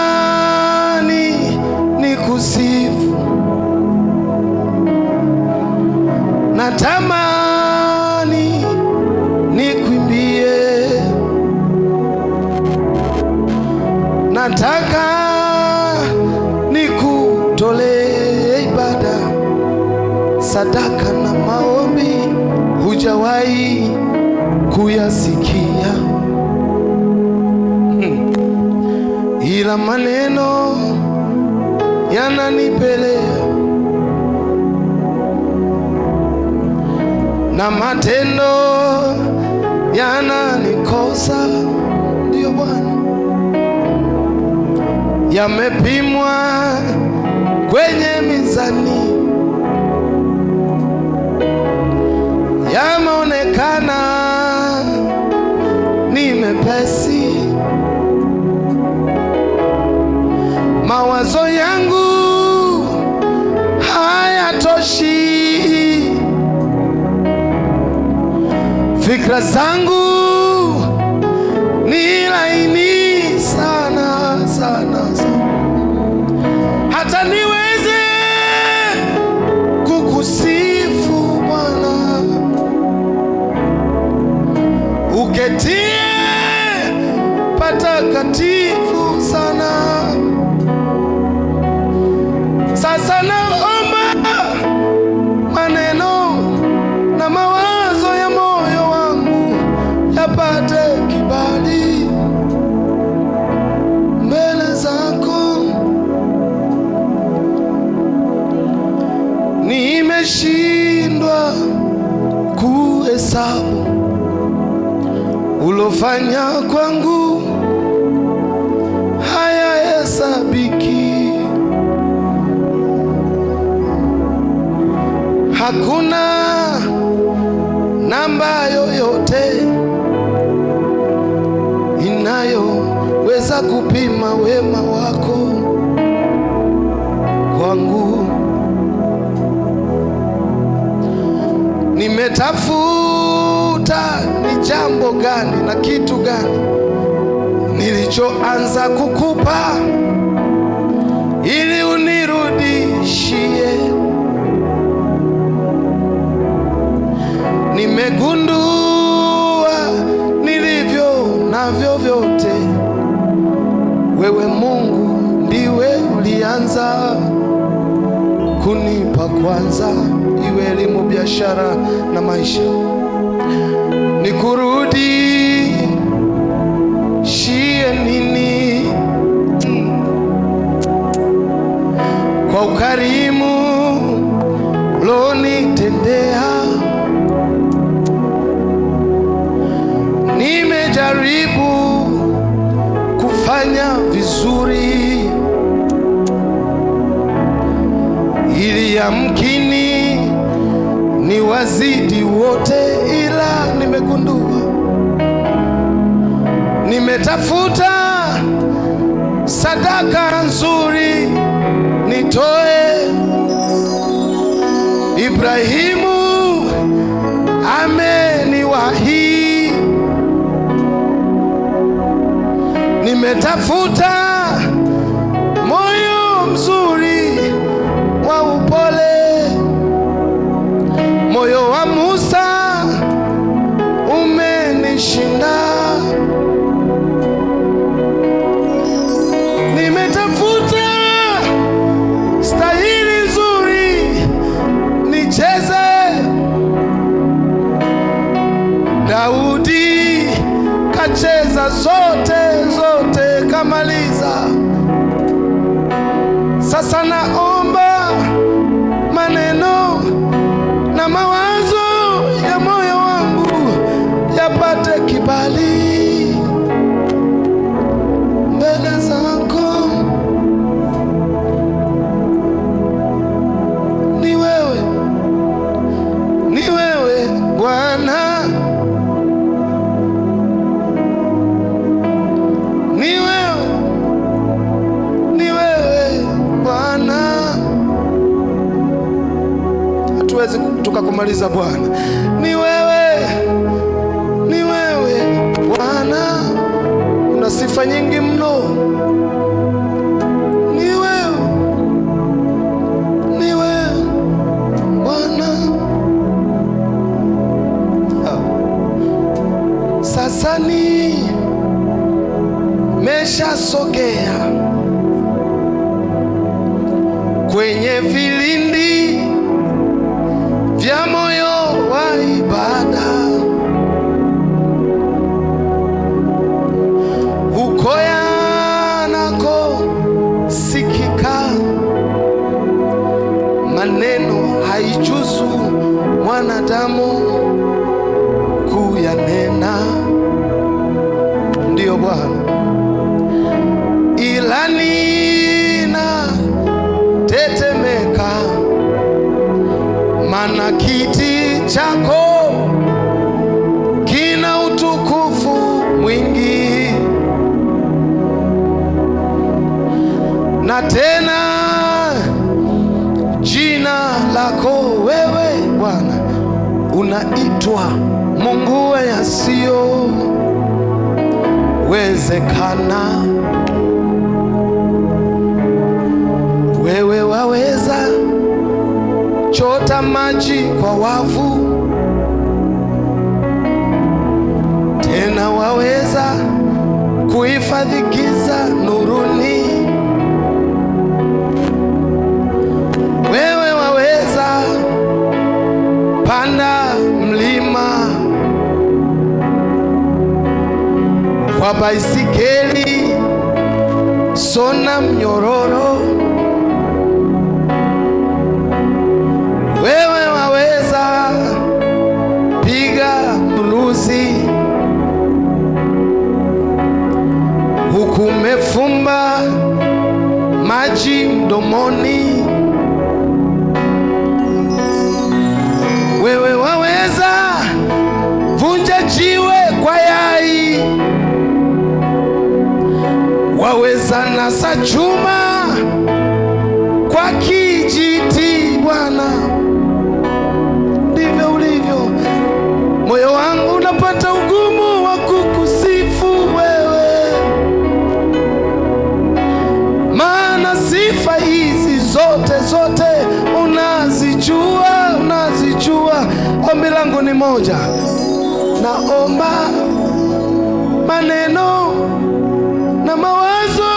Natamani nikusifu, natamani nikuimbie, nataka nikutolee ibada, sadaka na maombi hujawahi kuyasikia, ila maneno yananipelea na matendo yananikosa. Ndiyo Bwana, yamepimwa kwenye mizani, yameonekana ni mepesi. Mawazo yangu hayatoshi, fikra zangu ni laini sana sana sana, hata niweze kukusifu Bwana, uketie patakatifu sana. Sasa naomba maneno na mawazo ya moyo wangu yapate kibali mbele zako. Nimeshindwa kuhesabu ulofanya kwangu, hayahesabiki. Hakuna namba yoyote inayoweza kupima wema wako kwangu. Nimetafuta ni jambo gani na kitu gani nilichoanza kukupa ili unirudishie. Nimegundua nilivyo navyo vyote, wewe Mungu ndiwe ulianza kunipa kwanza, iwe elimu, biashara na maisha. Nikurudishie nini kwa ukarimu ulonitendea? Nimejaribu kufanya vizuri ili yamkini ni wazidi wote, ila nimegundua, nimetafuta sadaka nzuri nitoe. Ibrahimu ameniwahi, nimetafuta moyo mzuri wa upole. Moyo wa Musa umenishinda, nimetafuta stahili nzuri nicheze. Daudi kacheza zote zote kamaliza. Sasa naomba maneno na mawazo ya moyo wangu yapate kibali mbele zako. Ni wewe Bwana, ni wewe Bwana. Hatuwezi tukakumaliza Bwana. Ni wewe Bwana. sifa nyingi mno. Ni wewe, ni wewe Bwana. Sasa nimeshasogea kwenye vilindi vya moyo wa ibada, huko yanako sikika maneno haijuzu mwanadamu kuyanena. Ndiyo Bwana, ila nina tetemeka, maana kiti chako kina utukufu mwingi, na tena jina lako wewe Bwana unaitwa Mungu wa yasiyowezekana. Wewe waweza chota maji kwa wavu, tena waweza kuhifadhi giza nuruni. Wewe waweza panda mlima kwa baisikeli, sona mnyororo. Wewe waweza piga bluzi huku umefumba maji mdomoni. Wewe waweza vunja jiwe kwa yai, waweza nasa chuma kwa kijiti. Bwana, ndivyo ulivyo. Moyo wangu unapata ugumu wa kukusifu wewe, maana sifa hizi zote unazijua, unazijua. Ombi langu ni moja, naomba maneno na mawazo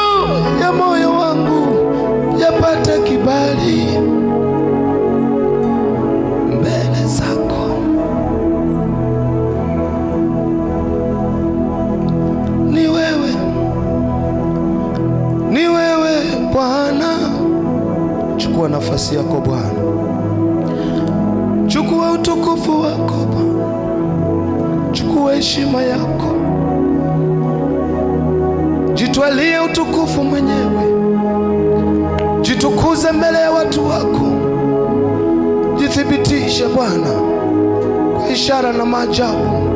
ya moyo wangu yapate kibali mbele zako. Ni wewe, ni wewe Bwana. Chukua nafasi yako Bwana, chukua utukufu wako Bwana, chukua heshima yako, jitwalie utukufu mwenyewe, jitukuze mbele ya watu wako, jithibitishe Bwana kwa ishara na maajabu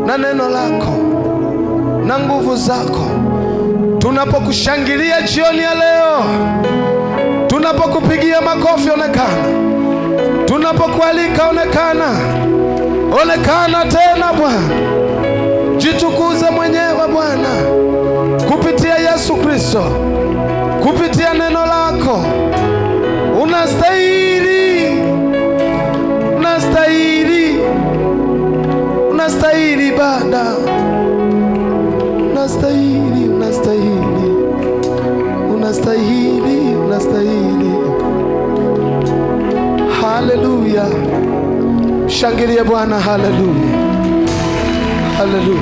na neno lako na nguvu zako. Tunapokushangilia jioni ya leo, tunapokupigia makofi onekana, tunapokualika onekana, onekana tena Bwana. Jitukuze mwenyewe Bwana kupitia Yesu Kristo, kupitia neno lako. Unastahili, unastahili, unastahili ibada, unastahili, unastahili, unastahili, unastahili. Haleluya, shangilia Bwana. Haleluya, haleluya.